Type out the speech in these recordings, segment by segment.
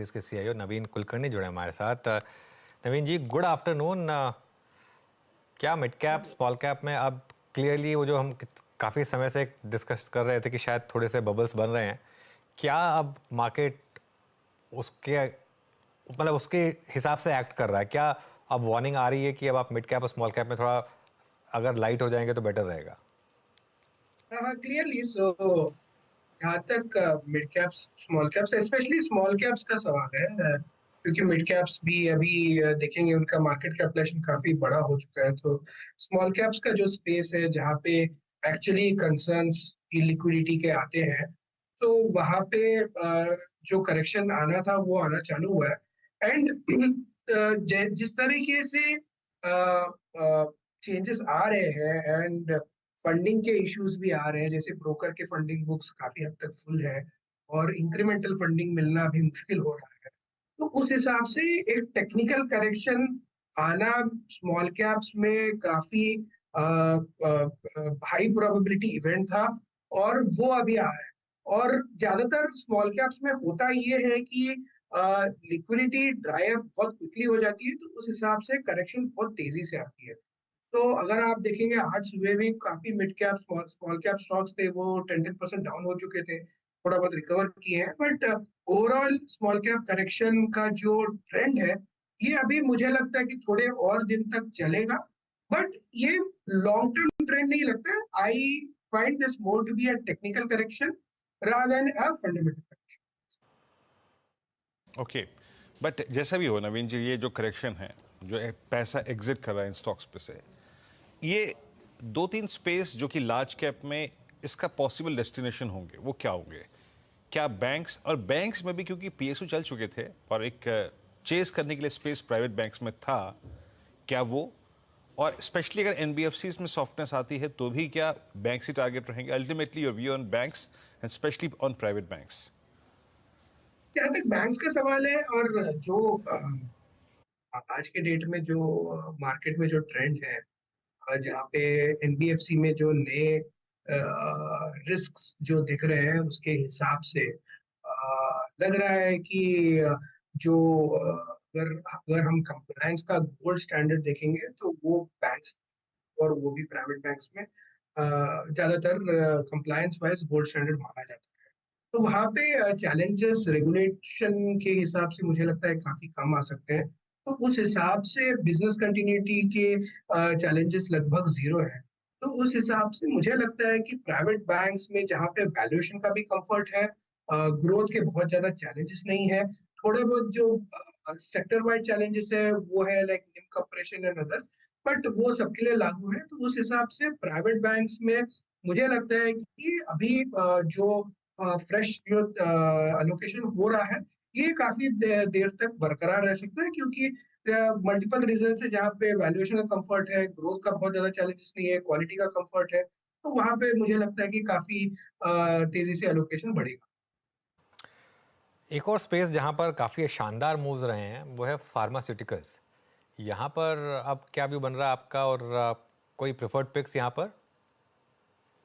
इसके सीईओ नवीन कुलकर्णी जुड़े हमारे साथ। नवीन जी, गुड आफ्टरनून। क्या मिड कैप स्मॉल कैप में अब क्लियरली वो जो हम काफ़ी समय से डिस्कस कर रहे थे कि शायद थोड़े से बबल्स बन रहे हैं, क्या अब मार्केट उसके मतलब उसके हिसाब से एक्ट कर रहा है? क्या अब वार्निंग आ रही है कि अब आप मिड कैप और स्मॉल कैप में थोड़ा अगर लाइट हो जाएंगे तो बेटर रहेगा? हाँ, क्लियरली। सो जहाँ तक mid caps small caps specially small caps का सवाल है, क्योंकि मिड कैप्स भी अभी देखेंगे उनका मार्केट कैपिटलाइजेशन काफी बड़ा हो चुका है। तो स्मॉल कैप्स का जो स्पेस है जहाँ पे एक्चुअली कंसर्न्स लिक्विडिटी के आते हैं, तो वहाँ पे जो करेक्शन आना था वो आना चालू हुआ है। एंड जिस तरीके से चेंजेस आ रहे हैं एंड फंडिंग के इश्यूज भी आ रहे हैं, जैसे ब्रोकर के फंडिंग बुक्स काफी हद तक फुल है और इंक्रीमेंटल फंडिंग मिलना भी मुश्किल हो रहा है। तो उस हिसाब से एक टेक्निकल करेक्शन आना स्मॉल कैप्स में काफी हाई प्रोबेबिलिटी इवेंट था, और वो अभी आ रहा है। और ज्यादातर स्मॉल कैप्स में होता ये है कि लिक्विडिटी ड्राई अप बहुत क्विकली हो जाती है, तो उस हिसाब से करेक्शन बहुत तेजी से आती है। तो अगर आप देखेंगे आज सुबह भी काफी mid cap small cap stocks थे, वो 10% डाउन हो चुके थे, थोड़ा बहुत रिकवर किए हैं। But overall small cap correction का जो ट्रेंड है, ये अभी मुझे लगता है कि थोड़े और दिन तक चलेगा। बट ये लॉन्ग टर्म ट्रेंड नहीं लगता है। I find this more to be a technical correction rather than a fundamental correction. Okay, but जैसा भी हो नवीन जी, ये जो करेक्शन है, जो पैसा एग्जिट कर रहा है इन स्टॉक्स पे से, ये दो तीन स्पेस जो कि लार्ज कैप में इसका पॉसिबल डेस्टिनेशन होंगे, वो क्या होंगे? क्या बैंक्स, और बैंक्स में भी क्योंकि पीएसयू चल चुके थे और एक चेस करने के लिए स्पेस प्राइवेट बैंक्स में था, क्या वो, और स्पेशली अगर एनबीएफसीज में सॉफ्टनेस आती है तो भी क्या बैंक्स ही टारगेट रहेंगे? Ultimately your view on banks and specially on private banks. जहाँ तक बैंक्स का सवाल है, और जो आज के डेट में जो मार्केट में जो ट्रेंड है, जहाँ पे एनबीएफसी में जो नए रिस्क्स जो दिख रहे हैं उसके हिसाब से लग रहा है कि जो अगर अगर हम कंप्लायंस का गोल्ड स्टैंडर्ड देखेंगे, तो वो बैंक्स और वो भी प्राइवेट बैंक्स में ज्यादातर कंप्लायंस वाइज गोल्ड स्टैंडर्ड माना जाता है। तो वहाँ पे चैलेंजेस रेगुलेशन के हिसाब से मुझे लगता है काफी कम आ सकते हैं। तो उस हिसाब से बिजनेस कंटिन्यूटी के चैलेंजेस लगभग जीरो है। तो उस हिसाब से मुझे लगता है कि प्राइवेट बैंक्स में जहाँ पे वैल्यूएशन का भी कंफर्ट है, ग्रोथ के बहुत ज्यादा चैलेंजेस नहीं है, थोड़े बहुत जो सेक्टर वाइड चैलेंजेस है वो है लाइक निम कंप्रेशन एंड अदर्स, बट वो सबके लिए लागू है। तो उस हिसाब से प्राइवेट बैंक्स में मुझे लगता है कि अभी जो फ्रेश जो अलोकेशन हो रहा है, ये काफी देर तक बरकरार रह सकता है, क्योंकि मल्टीपल रीजन है जहाँ पे वैल्यूएशन का कंफर्ट है, ग्रोथ का बहुत ज्यादा चैलेंजेस नहीं है, क्वालिटी का कंफर्ट है। तो वहां पे मुझे लगता है कि काफी तेजी से अलोकेशन बढ़ेगा। एक और स्पेस जहां पर काफ़ी शानदार मूव्स रहे हैं वो है फार्मास्यूटिकल्स। यहाँ पर अब क्या व्यू बन रहा है आपका, और कोई प्रेफर्ड पिक्स यहाँ पर?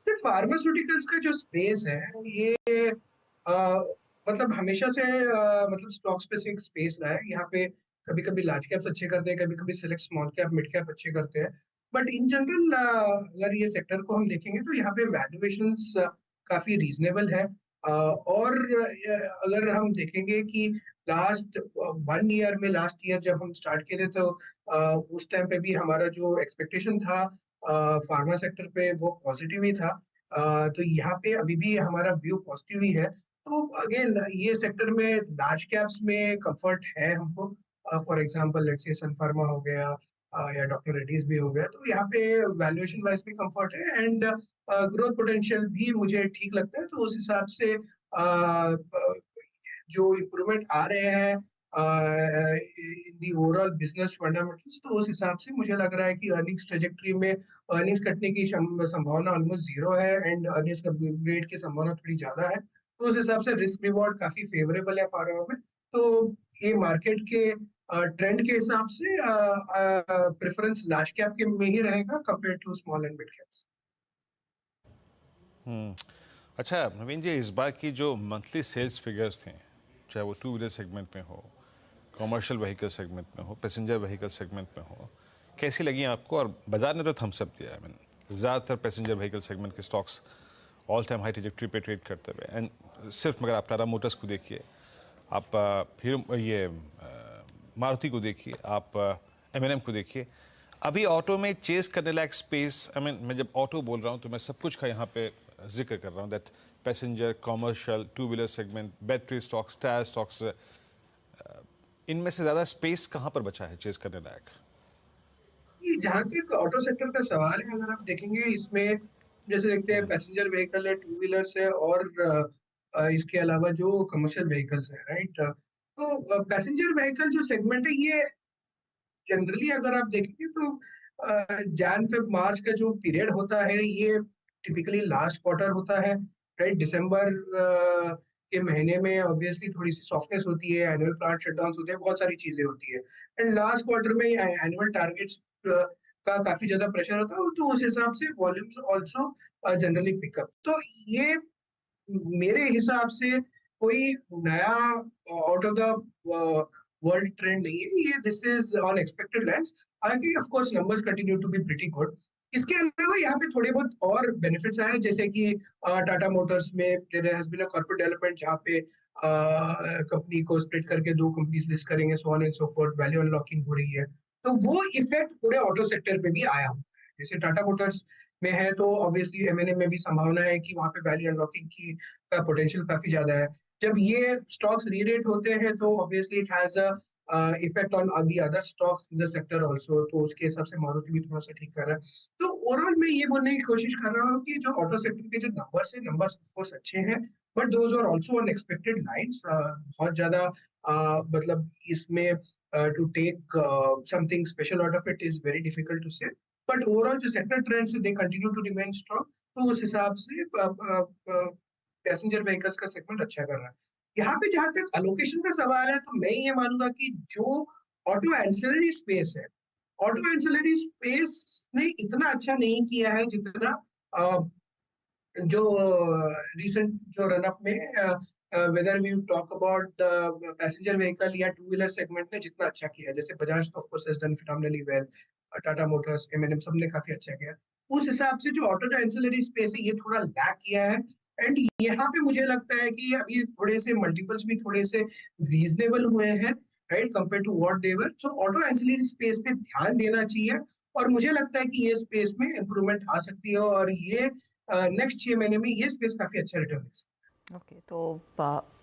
सिर्फ फार्मास्यूटिकल्स का जो स्पेस है, ये अ, मतलब हमेशा से मतलब स्टॉक स्पेसिफिक स्पेस रहा है। यहाँ पे कभी कभी लार्ज कैप्स अच्छे करते हैं, कभी कभी select small cap mid cap अच्छे करते हैं। बट इन जनरल अगर ये सेक्टर को हम देखेंगे तो यहाँ पे वैल्यूएशंस काफी रीजनेबल है। और अगर हम देखेंगे कि लास्ट 1 ईयर में, लास्ट ईयर जब हम स्टार्ट किए थे, तो उस टाइम पे भी हमारा जो एक्सपेक्टेशन था फार्मा सेक्टर पे वो पॉजिटिव ही था। तो यहाँ पे अभी भी हमारा व्यू पॉजिटिव ही है। तो अगेन ये सेक्टर में लार्ज कैप्स में कंफर्ट है हमको। For example let's say sun pharma हो गया, या डॉक्टर रेड्डीज भी हो गया, तो यहाँ पे वैल्यूएशन वाइज भी कंफर्ट है एंड ग्रोथ पोटेंशियल भी मुझे ठीक लगता है। तो उस हिसाब से जो इम्प्रूवमेंट आ रहे हैं इन दी ओवरऑल बिजनेस फंडामेंटल्स, तो उस हिसाब से मुझे लग रहा है कि अर्निंग्स ट्रेजेक्टरी में अर्निंग्स कटने की संभावना ऑलमोस्ट जीरो है एंड अर्निंग्स अपग्रेड की संभावना थोड़ी ज्यादा है। तो उस हिसाब से रिस्क रिवॉर्ड काफी फेवरेबल है फार्मा में। तो ये मार्केट के ट्रेंड के हिसाब से प्रेफरेंस लार्ज कैप के में ही रहेगा compare to small and mid caps. अच्छा नवीन जी, इस बार की जो मंथली सेल्स फिगर्स थे चाहे वो टू व्हीलर सेगमेंट में हो, कमर्शियल व्हीकल सेगमेंट में हो, पैसेंजर व्हीकल सेगमेंट में हो, कैसी लगी आपको? और बाजार ने तो थम्स अप दिया है। ज़्यादातर पैसेंजर व्हीकल सेगमेंट के stocks all time high trajectory पे ट्रेड करते हुए। एंड सिर्फ मगर आप टाटा मोटर्स को देखिए, आप हीरो ये मारुति को देखिए, आप M&M को देखिए, अभी ऑटो में चेस करने लायक स्पेस, मैं जब ऑटो बोल रहा हूँ तो मैं सब कुछ का यहाँ पे जिक्र कर रहा हूँ, that passenger, commercial, to wheeler segment, battery stocks, tyre stocks, इनमें से ज़्यादा स्पेस कहाँ पर बचा है चेस करने लायक? जहाँ तक ऑटो सेक्टर का सवाल है, अगर आप देखेंगे इसमें जैसे देखते हैं पैसेंजर व्हीकल है, टू व्हीलर्स है और इसके अलावा जो कमर्शियल व्हीकल्स है, राइट। तो पैसेंजर व्हीकल जो सेगमेंट है ये जनरली अगर आप देखेंगे तो जैन फेब मार्च का जो पीरियड होता है ये टिपिकली लास्ट क्वार्टर होता है, राइट। दिसंबर के महीने में ऑब्वियसली थोड़ी सी सॉफ्टनेस होती है, एनुअल प्लांट शटडाउन्स होते हैं, बहुत सारी चीजें होती है। एंड लास्ट क्वार्टर में एनुअल टारगेट्स का काफी ज्यादा प्रेशर होता है, तो उस हिसाब से वॉल्यूम्स आल्सो जनरली पिकअप। तो ये मेरे हिसाब से कोई नया out of the world trend नहीं है, ये this is on expected lines. हालांकि of course numbers continue to be pretty good. इसके अलावा यहाँ पे थोड़े बहुत और बेनिफिट्स आए, जैसे कि टाटा मोटर्स में there has been a corporate development जहाँ पे कंपनी को स्प्लिट करके 2 कंपनीज लिस्ट करेंगे, so on and so fourth, value unlocking हो रही है। तो वो इफेक्ट पूरे ऑटो सेक्टर पे भी आया हुआ है। जैसे टाटा मोटर्स में है तो ऑब्वियसली M&M में भी संभावना है कि वहाँ पे वैल्यू अनलॉकिंग की का पोटेंशियल काफी ज्यादा है। जब ये स्टॉक्स री-रेट होते हैं तो obviously it has a effect on the other stocks in the sector also, तो उसके हिसाब से मारुति भी थोड़ा सा ठीक कर रहा है। तो ओवरऑल मैं ये बोलने की कोशिश कर रहा हूँ कि जो ऑटो सेक्टर के जो नंबर्स है, नंबर्स ऑफ कोर्स अच्छे हैं, but those are also on expected lines. बहुत ज्यादा मतलब इसमें to take something special out of it is very difficult to say, but overall जो sector trends they continue to remain strong. तो उस हिसाब से पैसेंजर व्हीकल्स का सेगमेंट अच्छा कर रहा है। यहाँ पे जहां तक अलोकेशन का सवाल है तो मैं ये मानूंगा कि जो ऑटो एंसिलरी स्पेस है, ऑटो एंसिलरी स्पेस ने इतना अच्छा नहीं किया है जितना जो रिसेंट जो रन अप में whether we talk about passenger vehicle या टू व्हीलर सेगमेंट ने जितना अच्छा किया। जैसे Bajaj of course has done phenomenally well, Tata motors, M&M सबने काफी अच्छा किया। उस हिसाब से जो ऑटो एंसिलरी स्पेस है ये थोड़ा लैक किया है। एंड यहाँ पे मुझे लगता है कि अभी थोड़े से मल्टीपल्स भी थोड़े से रीजनेबल हुए हैं, right, compare to what they were. So auto ancillary space पे ध्यान देना चाहिए और मुझे लगता है कि ये स्पेस में इंप्रूवमेंट आ सकती है और ये नेक्स्ट 6 महीने में ये स्पेस काफी अच्छा रिटर्न दे सकती है। ओके, तो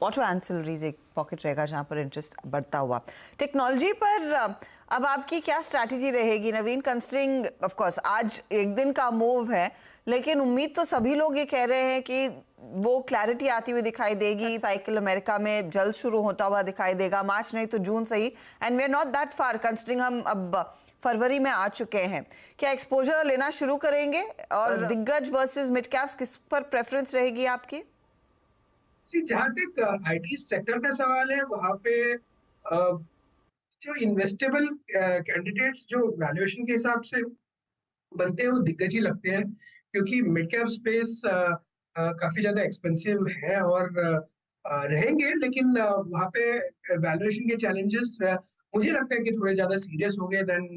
ऑटो एंसिलरीज एक पॉकेट रहेगा जहाँ पर इंटरेस्ट बढ़ता हुआ। टेक्नोलॉजी पर अब आपकी क्या स्ट्रैटेजी रहेगी नवीन, कंसिडरिंग ऑफ कोर्स आज एक दिन का मूव है, लेकिन उम्मीद तो सभी लोग ये कह रहे हैं कि वो क्लैरिटी आती हुई दिखाई देगी, साइकिल अमेरिका में जल्द शुरू होता हुआ दिखाई देगा, मार्च नहीं तो जून सही, and we are not that far considering हम अब फरवरी में आ चुके हैं। क्या एक्सपोजर लेना शुरू करेंगे और दिग्गज वर्सेस मिड कैप्स किस पर प्रेफरेंस रहेगी आपकी? जहां तक IT सेक्टर का सवाल है, वहां पे जो इन्वेस्टेबल कैंडिडेट्स जो वैल्यूएशन के हिसाब से बनते हैं वो दिग्गज ही लगते हैं, क्योंकि मिड कैप स्पेस काफी ज्यादा एक्सपेंसिव है और रहेंगे, लेकिन वहाँ पे वैल्यूएशन के चैलेंजेस मुझे लगता है कि थोड़े ज्यादा सीरियस हो गए then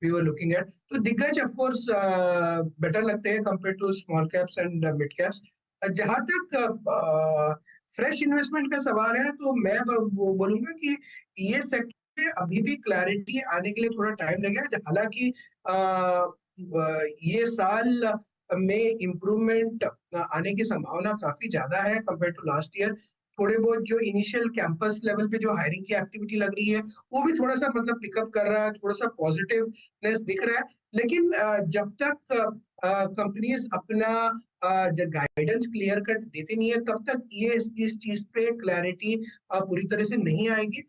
we were looking at. तो दिग्गज ऑफ कोर्स बेटर लगते हैं compare to small caps and mid caps. जहां तक फ्रेश इन्वेस्टमेंट का सवाल है तो मैं बोलूंगा कि ये सेक्टर अभी भी क्लैरिटी आने के लिए थोड़ा टाइम लगेगा। हालांकि ये साल में इम्प्रूवमेंट आने की संभावना काफी ज्यादा है कंपेयर टू लास्ट ईयर। थोड़े बहुत जो इनिशियल कैंपस लेवल पे जो हायरिंग की एक्टिविटी लग रही है वो भी थोड़ा सा मतलब पिकअप कर रहा है, थोड़ा सा पॉजिटिवनेस दिख रहा है। लेकिन जब तक कंपनीज अपना जब गाइडेंस क्लियर कट देते नहीं है तब तक ये इस चीज पे क्लैरिटी पूरी तरह से नहीं आएगी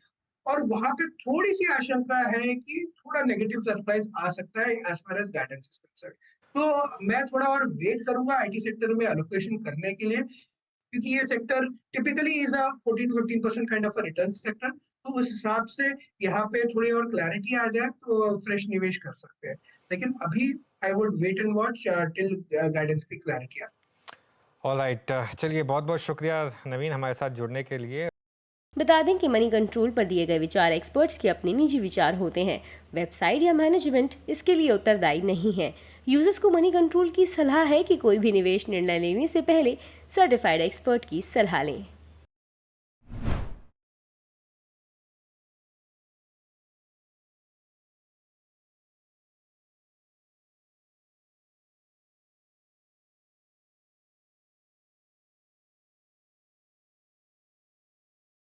और वहां पे थोड़ी सी आशंका है कि थोड़ा नेगेटिव सरप्राइज आ सकता है as far as guidance is concerned. तो मैं थोड़ा और वेट करूंगा IT सेक्टर में एलोकेशन करने के लिए, क्योंकि ये sector typically is a 14 to 15% kind of a return sector. तो उस हिसाब से यहाँ पे थोड़ी और क्लैरिटी आ जाए तो फ्रेश निवेश कर सकते हैं, लेकिन अभी I would wait and watch till guidance की क्लैरिटी आ। ऑलराइट, चलिए बहुत बहुत शुक्रिया नवीन हमारे साथ जुड़ने के लिए। बता दें कि मनी कंट्रोल पर दिए गए विचार एक्सपर्ट्स के अपने निजी विचार होते हैं। वेबसाइट या मैनेजमेंट इसके लिए उत्तरदायी नहीं है। यूजर्स को मनी कंट्रोल की सलाह है कि कोई भी निवेश निर्णय लेने से पहले सर्टिफाइड एक्सपर्ट की सलाह लें।